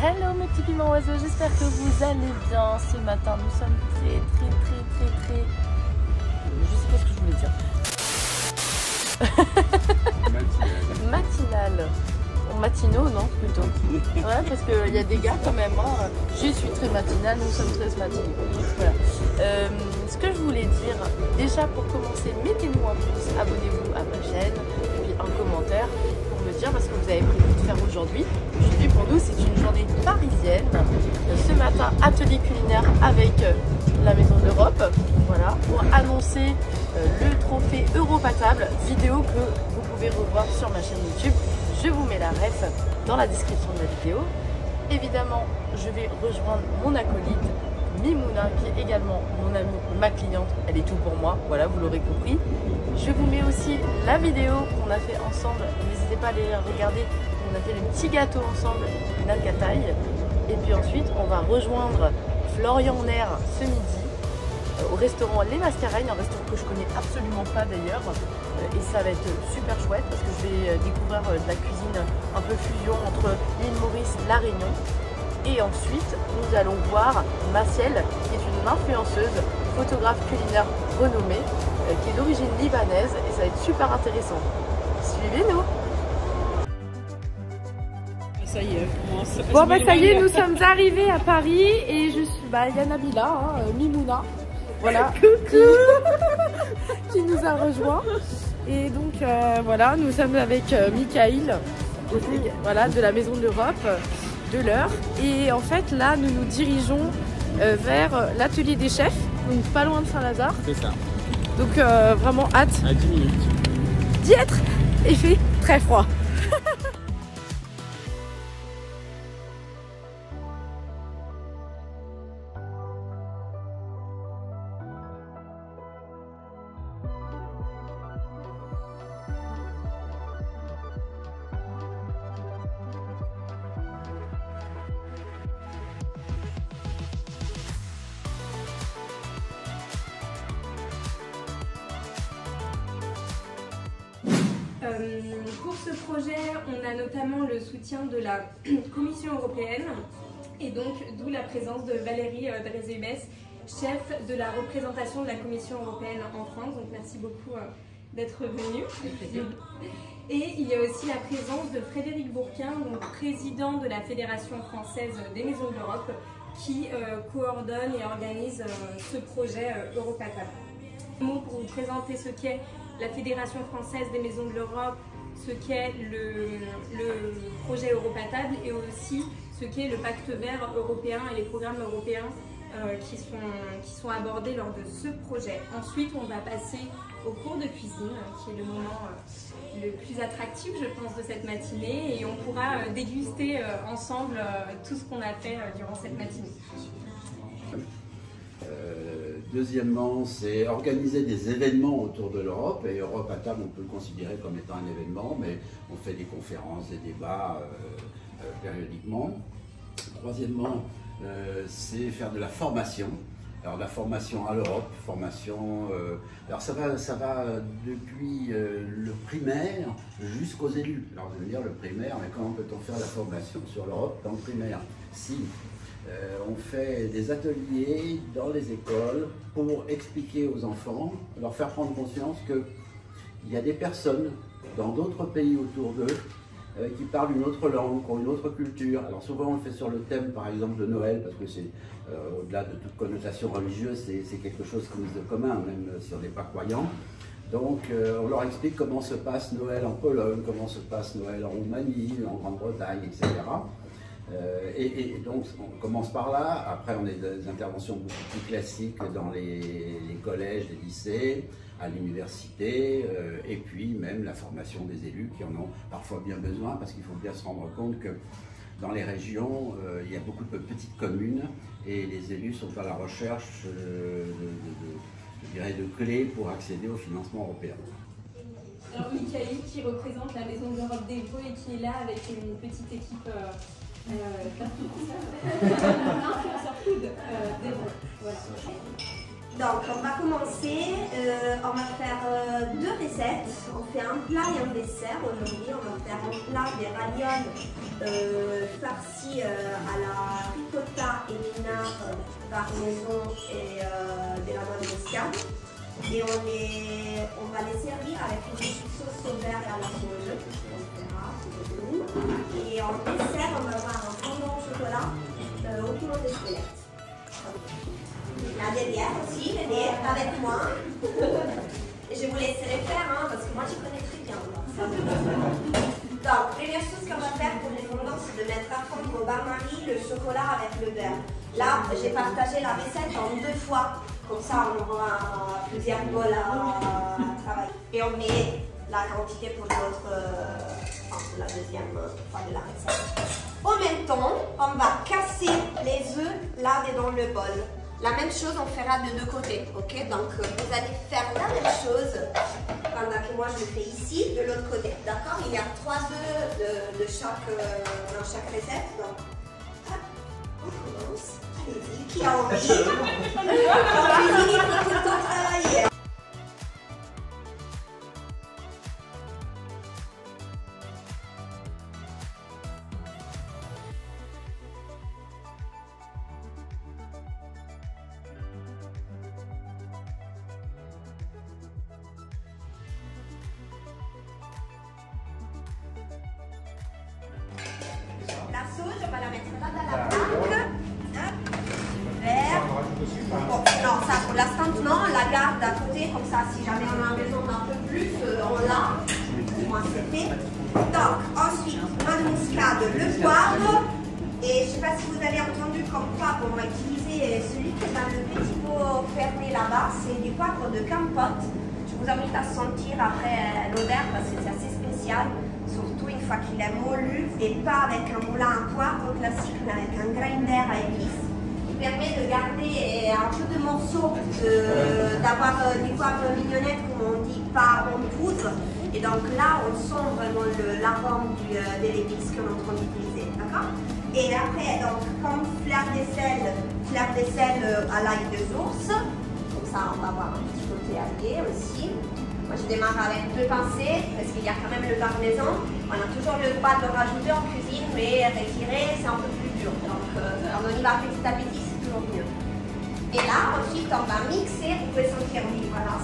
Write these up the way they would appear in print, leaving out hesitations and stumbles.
Hello mes petits piments oiseaux, j'espère que vous allez bien. Ce matin nous sommes très... Je sais pas ce que je voulais dire. Matinal. Matinaux, non, plutôt. Ouais, parce qu'il y a des gars quand même. Hein. Je suis très matinale, nous sommes très matinaux. Voilà. Ce que je voulais dire, déjà pour commencer, mettez-nous un pouce, abonnez-vous à ma chaîne, et puis un commentaire pour me dire parce que vous avez prévu de faire aujourd'hui. Aujourd'hui pour nous c'est une journée parisienne. Ce matin, atelier culinaire avec la Maison de l'Europe. Voilà, pour annoncer le trophée Europatable, vidéo que vous pouvez revoir sur ma chaîne YouTube. Je vous mets la ref dans la description de la vidéo. Évidemment, je vais rejoindre mon acolyte Mimouna, qui est également mon amie, ma cliente. Elle est tout pour moi, voilà, vous l'aurez compris. Je vous mets aussi la vidéo qu'on a fait ensemble. N'hésitez pas à aller regarder. On a fait le petit gâteau ensemble, Nalkataï. Et puis ensuite, on va rejoindre Florian Nair ce midi au restaurant Les Mascareignes, un restaurant que je connais absolument pas d'ailleurs. Et ça va être super chouette parce que je vais découvrir de la cuisine un peu fusion entre l'île Maurice, La Réunion. Et ensuite, nous allons voir Maciel, qui est une influenceuse, photographe culinaire renommée, qui est d'origine libanaise et ça va être super intéressant. Suivez-nous! Ça y est, commence. Bon bah ça y est, nous sommes arrivés à Paris et je suis, il y a Nabila, hein, Mimouna, voilà, qui nous a rejoint. Et donc voilà, nous sommes avec Mikaïl, voilà, de la Maison de l'Europe, de l'heure. Et en fait là, nous nous dirigeons vers l'atelier des chefs, donc pas loin de Saint-Lazare. C'est ça. Donc vraiment hâte À 10 minutes d'y être. Il fait très froid. Pour ce projet, on a notamment le soutien de la Commission européenne et donc d'où la présence de Valérie Drezebes, chef de la représentation de la Commission européenne en France. Donc merci beaucoup d'être venue. Et il y a aussi la présence de Frédéric Bourquin, donc président de la Fédération française des Maisons de l'Europe, qui coordonne et organise ce projet Europatable. Pour vous présenter ce qu'est la Fédération française des Maisons de l'Europe, ce qu'est le projet Europatable et aussi ce qu'est le pacte vert européen et les programmes européens qui sont abordés lors de ce projet. Ensuite, on va passer au cours de cuisine, qui est le moment le plus attractif, je pense, de cette matinée, et on pourra déguster ensemble tout ce qu'on a fait durant cette matinée. Deuxièmement, c'est organiser des événements autour de l'Europe, et Europatable, on peut le considérer comme étant un événement, mais on fait des conférences, des débats périodiquement. Troisièmement, c'est faire de la formation. Alors la formation à l'Europe, formation, alors ça va depuis le primaire jusqu'aux élus. Alors vous allez me dire le primaire, mais comment peut-on faire la formation sur l'Europe dans le primaire? Si on fait des ateliers dans les écoles pour expliquer aux enfants, leur faire prendre conscience qu'il y a des personnes dans d'autres pays autour d'eux qui parlent une autre langue, qui ont une autre culture. Alors souvent on le fait sur le thème par exemple de Noël, parce que c'est au-delà de toute connotation religieuse, c'est quelque chose qui nous est commun, même si on n'est pas croyant. Donc on leur explique comment se passe Noël en Pologne, comment se passe Noël en Roumanie, en Grande-Bretagne, etc. Et donc on commence par là. Après on a des interventions beaucoup plus classiques dans les collèges, les lycées, à l'université, et puis même la formation des élus qui en ont parfois bien besoin, parce qu'il faut bien se rendre compte que dans les régions, il y a beaucoup de petites communes et les élus sont à la recherche je dirais, de clés pour accéder au financement européen. Alors Mikaïl qui représente la Maison de l'Europe d'Evreux et qui est là avec une petite équipe influenceur food d'Evreux. Voilà. Donc on va commencer, on va faire 2 recettes. On fait un plat et un dessert aujourd'hui. On va faire un plat des ravioles farcis à la ricotta, épinards, parmesan et de la noix de muscade. Et on va les servir avec une petite sauce au beurre et à la sauge. Et en dessert, on va avoir un fondant au chocolat au piment de squelettes. Là derrière aussi, venez avec moi. Et je vous laisserai faire, hein, parce que moi je connais très bien. Donc, première chose qu'on va faire pour les fondants, c'est de mettre à fondre au bain-marie le chocolat avec le beurre. Là, j'ai partagé la recette en 2 fois. Comme ça, on aura plusieurs bols à travailler. Et on met la quantité pour la deuxième fois de la recette. En même temps, on va casser les œufs là dans le bol. La même chose, on fera de 2 côtés, ok? Donc, vous allez faire la même chose pendant que moi je le fais ici, de l'autre côté, d'accord? Il y a 3 œufs dans chaque recette, donc on commence. Allez-y, qui a envie? En cuisine, il faut tout le temps travailler. La sauge, on va la mettre là dans la plaque. Vert. Bon, non, ça pour l'instant, non, on la garde à côté, comme ça, si jamais on a besoin d'un peu plus, on l'a. Moi, c'est fait. Donc, ensuite, noix de muscade, le poivre. Et je ne sais pas si vous avez entendu comme poivre, on va utiliser celui qui est dans le petit pot fermé là-bas. C'est du poivre de Campote. Je vous invite à sentir après l'odeur parce que c'est assez spécial. Surtout une fois qu'il est moulu et pas avec un moulin à poivre classique, mais avec un grinder à épices. Il permet de garder un peu de morceaux, d'avoir du poivre mignonnette, comme on dit, pas en poudre. Et donc là, on sent vraiment l'arôme de l'épice qu'on est en train d'utiliser. D'accord? Et après, donc, comme fleur de sel à l'ail de source. Comme ça, on va avoir un petit côté allié aussi. Moi, je démarre avec 2 pincées parce qu'il y a quand même le parmesan. On a toujours le droit de le rajouter en cuisine, mais retirer, c'est un peu plus dur. Donc, on y va petit à petit, c'est toujours mieux. Et là, ensuite, on va mixer. Vous pouvez sentir, oui, voilà.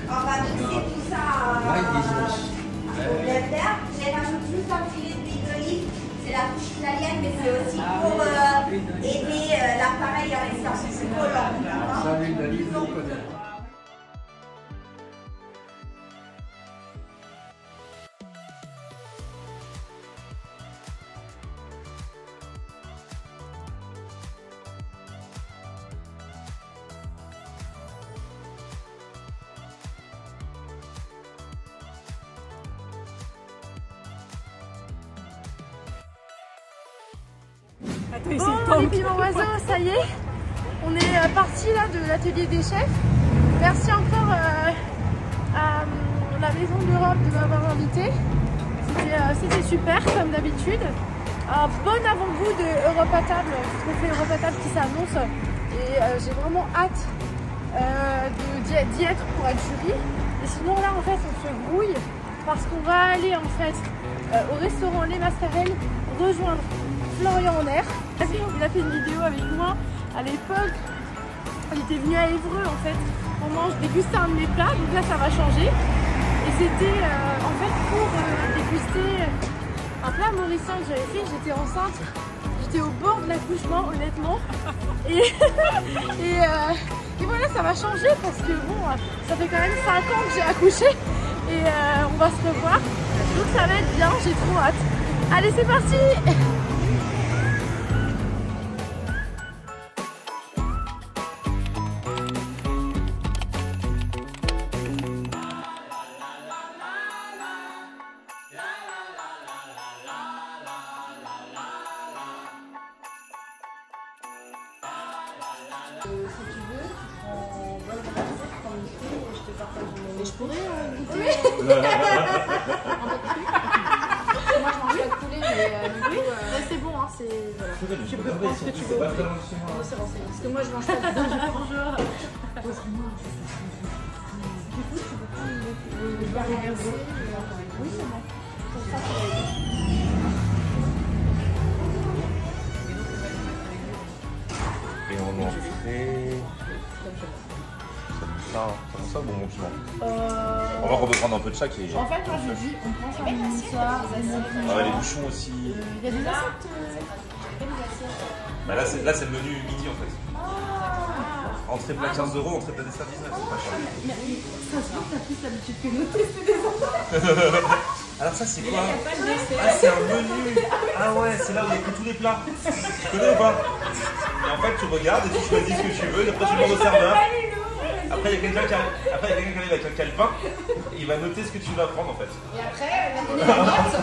On va mixer tout ça au blender. Je rajoute juste un filet d'huile d'olive. C'est la touche italienne, mais c'est aussi pour aider l'appareil à rester un peu plus collant. Ça, l'huile d'olive, on connaît. Bon, les piments oiseaux, ça y est, on est parti là de l'atelier des chefs. Merci encore à la Maison de l'Europe de m'avoir invité. C'était super comme d'habitude. Un bon avant-goût de Europe à table, ce qu'on fait Europe à table qui s'annonce. Et j'ai vraiment hâte d'y être pour être jury. Et sinon là en fait on se grouille parce qu'on va aller en fait au restaurant Les Mascarelles rejoindre Florian Honner. Il a fait une vidéo avec moi à l'époque. Il était venu à Évreux en fait. On mange déguster un de mes plats, donc là ça va changer. Et c'était en fait pour déguster un plat mauricien que j'avais fait. J'étais enceinte, j'étais au bord de l'accouchement honnêtement. Et voilà, ça va changer parce que bon, ça fait quand même 5 ans que j'ai accouché. Et on va se revoir. Donc ça va être bien, j'ai trop hâte. Allez, c'est parti! Si tu veux, tu prends 20 grammes comme il faut et je te partage mon. Et je pourrais goûter un petit truc. moi je mange pas de poulet, mais du coup. C'est bon, hein, c'est. Voilà. Tu peux prendre ce que tu veux. On s'est renseigné. Parce que moi je mange pas de poulet. Bonjour. Du coup, tu peux prendre le barrière. Oui, c'est bon. Comme ça, ça va aider. Et on en fait. Ça, bon piment. On va reprendre un peu de chaque. Et... En fait, moi je dis, on prend ça, moussa, Ah ouais, les bouchons aussi. il y a des assiettes. Bah là, c'est le menu midi en fait. Entrée plat 15 €, entrée plat dessert 19, c'est pas cher. Ça se trouve, t'as plus l'habitude que nous tester des enfants. Alors ça c'est quoi? Ah c'est un menu. Ah ouais, c'est là où il y a que tous les plats. Tu connais ou pas? Et en fait tu regardes et tu choisis ce que tu veux et après tu demandes au serveur. Après il y a quelqu'un qui arrive avec un calepin et il va noter ce que tu vas prendre en fait. Et après, il va donner la note.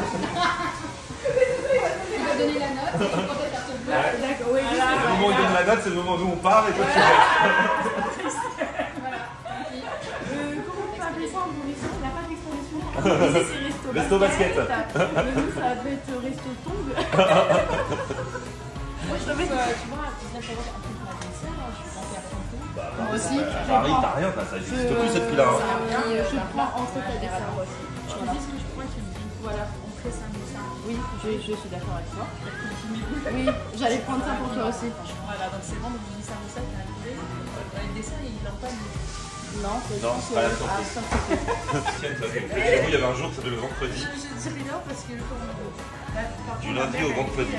Il va donner la note et quand elle carte blanche. D'accord, oui. Le moment où il donne la note, c'est le moment où on part et toi tu restes. Comment on peut appeler ça en nourrisson? Il n'y a pas d'expression. Ici, c'est Resto basket. Nous, ça va être resto tong. Moi, je trouve, tu vois, tu viens savoir un truc pour la dessert, je prends faire ton tour. Moi aussi. Paris, t'as rien, ça existe plus cette fille-là. Je prends entre ta dessert aussi. Tu me dis ce que je prends et tu me dis, voilà, on fait ça, mais ça. Oui, je suis d'accord avec toi. Oui, j'allais prendre ça pour toi aussi. Voilà, donc c'est bon, donc je dis ça, mais ça, t'as arrivé. Le dessert, il n'en pas dit. Non, c'est pas la surprise. Tiens, ça fait. Il y avait un jour, ça s'appelait le vendredi. Je dirais non parce que Du lundi au vendredi.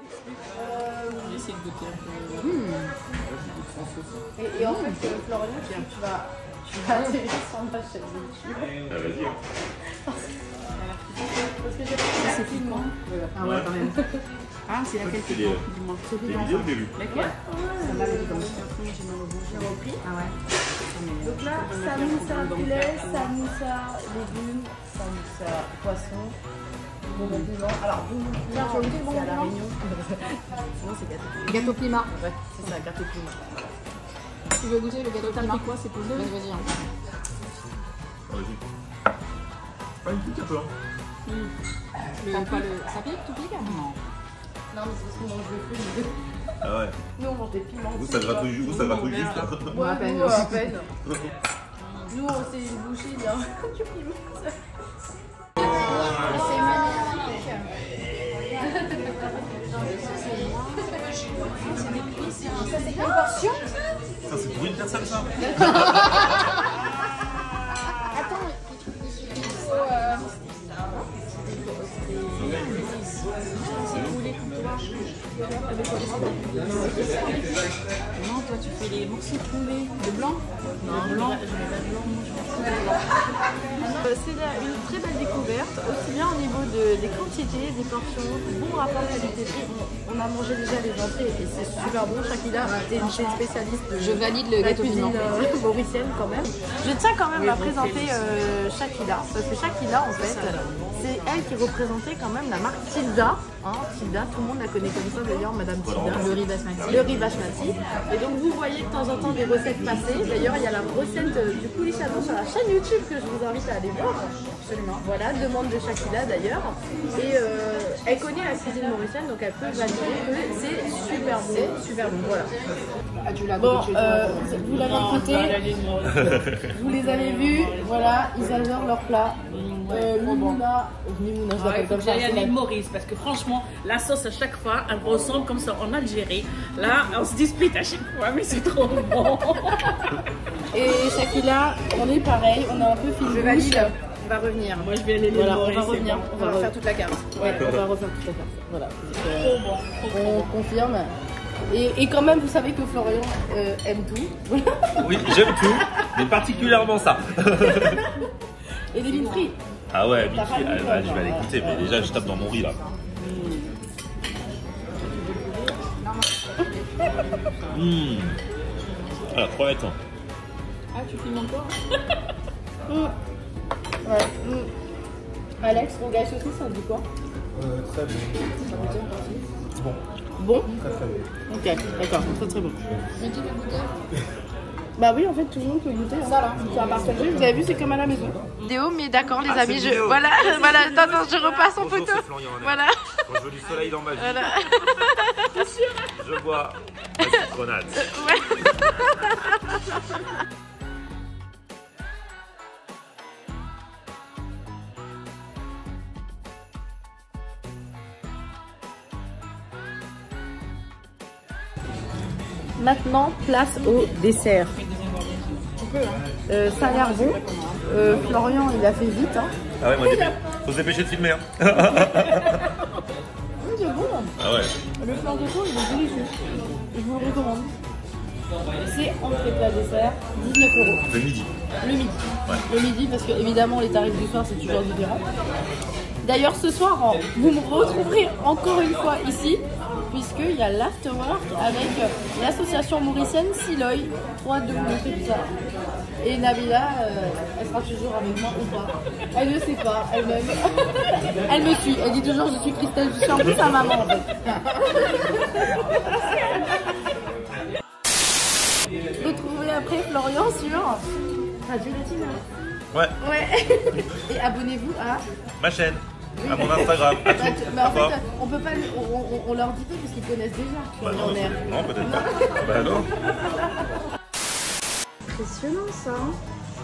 On essaie de goûter un peu. Et en fait, Florian, tu vas atterrir sur ma chaise. Ah, vas-y. Parce que j'ai pas C'est piquant. Ah ouais, quand même. Ah, c'est laquelle C'est qui les dis-moi. vidéos au début. Laquelle? Ça va, les gants. J'ai repris. Ah ouais. Donc là, samoussa poulet, samoussa légumes, samoussa poisson, bonbon piment. Alors, bonbon piment, tu as oublié le bonbon piment? Sinon, c'est gâteau piment. Gâteau piment. Ouais, c'est ça, gâteau piment. Tu veux goûter le gâteau piment? Quoi, c'est pour deux? Vas-y. Vas-y. Pas une petite un peu. Ça pique, tout pique? Non. Non, mais c'est parce qu'on mange le fruit. Ah ouais. Nous, on mange des piments. Vous, ça gratouille juste. Ouais, à peine. Nous, à peine. Nous, on s'est bouché bien. Du pilou. C'est magnifique. Ça, c'est une portion? Ça, c'est pour une personne, ça. Attends, il faut. Non, toi, tu fais les morceaux de poulet. De blanc? Non, blanc. C'est une très belle découverte, aussi bien au niveau des quantités, des portions, bon rapport qualité-prix. On a mangé déjà les entrées et c'est super bon. Shakila, t'es une spécialiste de Je valide le la gâteau cuisine piment. mauricienne quand même. Je tiens quand même à présenter Shakila, parce que Shakila en fait, c'est elle qui représentait quand même la marque Tilda. Hein, Tilda, tout le monde la connaît comme ça d'ailleurs, Madame Tilda. Le riz basmati. Le riz basmati. Et donc vous voyez de temps en temps des recettes passer. D'ailleurs, il y a la recette du coulis chaton sur la chaîne YouTube que je vous invite à aller voir. Absolument. Voilà, demande de Shakila d'ailleurs. Et elle connaît la cuisine mauricienne, donc elle peut valider que c'est super bon. C'est super bon, voilà. Ah, tu l'as Bon, goûté chez toi. vous l'avez écouté, vous les avez vus, voilà, ils adorent leur plat. Mimouna, je Ah, l'appelle il faut comme que ça. j'aille à c'est l'île la- Maurice parce que franchement, la sauce à chaque fois, elle ressemble comme ça en Algérie. Là, on se dispute à chaque fois, mais c'est trop bon. Et Shakila, on est pareil, on a un peu fini. Je valide. On va revenir. Moi, je vais aller à l'île Voilà, on Maurice. va revenir. On va refaire toute la carte. Ouais, on va refaire toute la carte. Voilà. Trop bon. On confirme. Et quand même, vous savez que Florian aime tout. Oui, j'aime tout, mais particulièrement ça. Et les mille prix. Ah ouais, T'as pas Mickey, le je vais aller goûter, mais déjà je tape dans mon riz là. Ah, trop attends. Ah, tu filmes encore? Ouais. Alex, rougail saucisse, ça dit quoi? Très bon. Bon. Bon? Très très bon. Ok, d'accord, très très bon. Bah oui, en fait, tout le monde peut goûter. Ça là, c'est à partager. Vous avez vu, c'est comme à la maison. Vidéo, mais d'accord, les amis. Voilà, attends, je repasse en photo. Voilà. Quand je veux du soleil dans ma vie, Voilà. je bois la citronnade. Ouais. Maintenant, place au dessert. Ça a l'air bon. Florian, il a fait vite. Hein. Ah ouais, moi, faut se dépêcher de filmer. Hein. Oui, c'est bon. Ah ouais. Le flan coco, il est délicieux. Je vous le recommande. C'est entrée plat dessert, 19 €. Le midi. Le midi. Ouais. Le midi, parce que évidemment, les tarifs du soir, c'est toujours différent. D'ailleurs, ce soir, vous me retrouverez encore une fois ici, puisqu'il y a l'afterwork avec l'association mauricienne Siloy. Trop hâte de vous montrer tout ça. Et Nabila, elle sera toujours avec moi ou pas. Elle ne sait pas, elle-même. Elle me suit, elle dit toujours je suis Christelle, je suis un peu sa maman en fait. Retrouvez après Florian sur Radio Latina. Ouais. Ouais. Et abonnez-vous à Ma chaîne. À mon Instagram. À tout. Mais en fait, on peut pas, on leur dit pas parce qu'ils connaissent déjà. Bah On est. non, peut-être pas. Bah non. Impressionnant ça.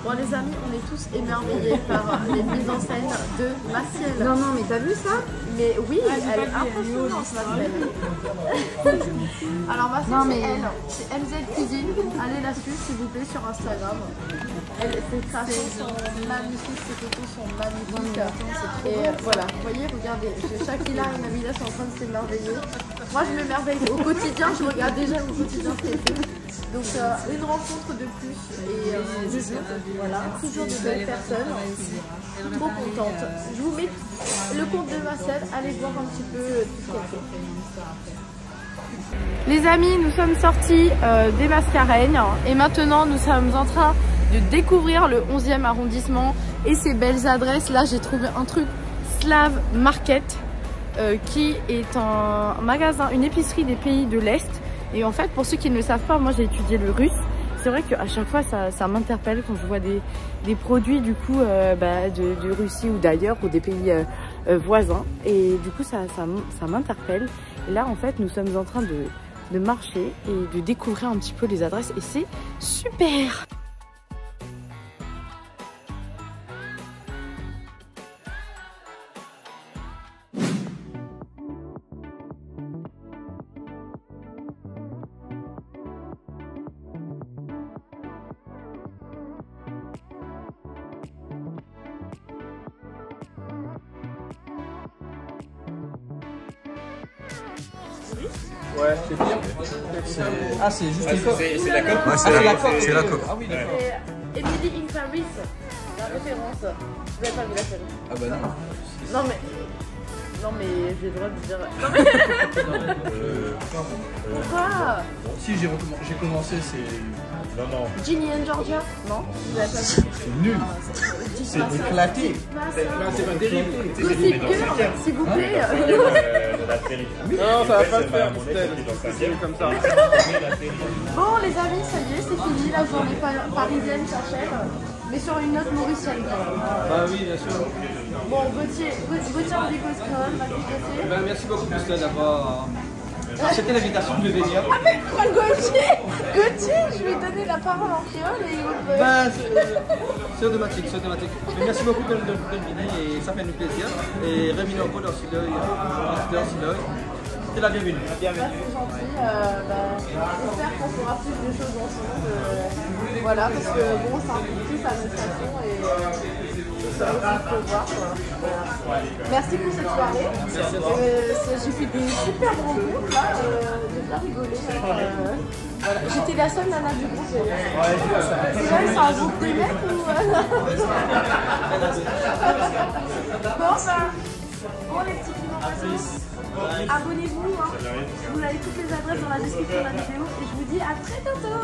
Bon les amis, on est tous émerveillés par les mises en scène de Maciel. Non, mais t'as vu ça? Mais oui, elle est impressionnante Maciel. Alors Maciel, c'est MZ Cuisine. Allez la suivre s'il vous plaît sur Instagram. Ses créations sont magnifiques, ses photos sont magnifiques. Et voilà, vous voyez, regardez, Shakila et Nabila sont en train de s'émerveiller. Moi je m'émerveille au quotidien, je regarde déjà au quotidien ce qu'elle fait. Donc une rencontre de plus et je jure, voilà, toujours de belles personnes, trop contente. Je vous mets le compte de Maciel, allez voir un petit peu tout ce qu'elle fait. Les amis, nous sommes sortis des Mascareignes et maintenant nous sommes en train de découvrir le 11e arrondissement et ses belles adresses. Là j'ai trouvé un truc, Slav Market, qui est un magasin, une épicerie des pays de l'Est. Et en fait, pour ceux qui ne le savent pas, moi j'ai étudié le russe. C'est vrai qu'à chaque fois, ça m'interpelle quand je vois des produits du coup de Russie ou d'ailleurs ou des pays voisins. Et du coup, ça m'interpelle. Et là, en fait, nous sommes en train de marcher et de découvrir un petit peu les adresses. Et c'est super! Ouais, c'est pire. Ah, c'est juste une coque. C'est la coque. Ouais, c'est la coque. Ah oui, d'accord. Emily in Paris, la référence. Vous n'avez pas vu la série? Ah bah non. Non mais j'ai le droit de dire. Non mais. Pourquoi? Si j'ai commencé, c'est. Non. Ginny and Georgia? Non? Vous avez pas vu? C'est nul. C'est éclaté. C'est pas terrible. Gossip Girl, s'il vous plaît. Non, ça va pas le faire, c'est comme ça. Bon les amis, ça y est, c'est fini, la journée parisienne s'achève, mais sur une note mauricienne quand même. Bah oui, bien sûr. Bon, Gauthier André-Coscol, va vous passer. Ben, merci beaucoup Christelle d'avoir accepté l'invitation de venir. Avec quoi Gauthier, je lui ai donné la parole en créole et il veut... Ben, c'est automatique. Mais merci beaucoup de venir et ça fait nous plaisir. Et revenez encore dans Siloy. C'est la bienvenue. C'est gentil, j'espère qu'on fera plus de choses ensemble. Voilà, parce que bon, c'est un peu plus à notre façon et ça aussi, il faut voir. Voilà. Merci pour cette soirée. J'ai fait des super rencontres là, j'ai bien rigolé. Voilà. J'étais la seule nana du groupe. C'est vrai, c'est un groupe des mecs ou... Bon les petits clients, abonnez-vous, hein. Vous avez toutes les adresses dans la description de la vidéo et je vous dis à très bientôt.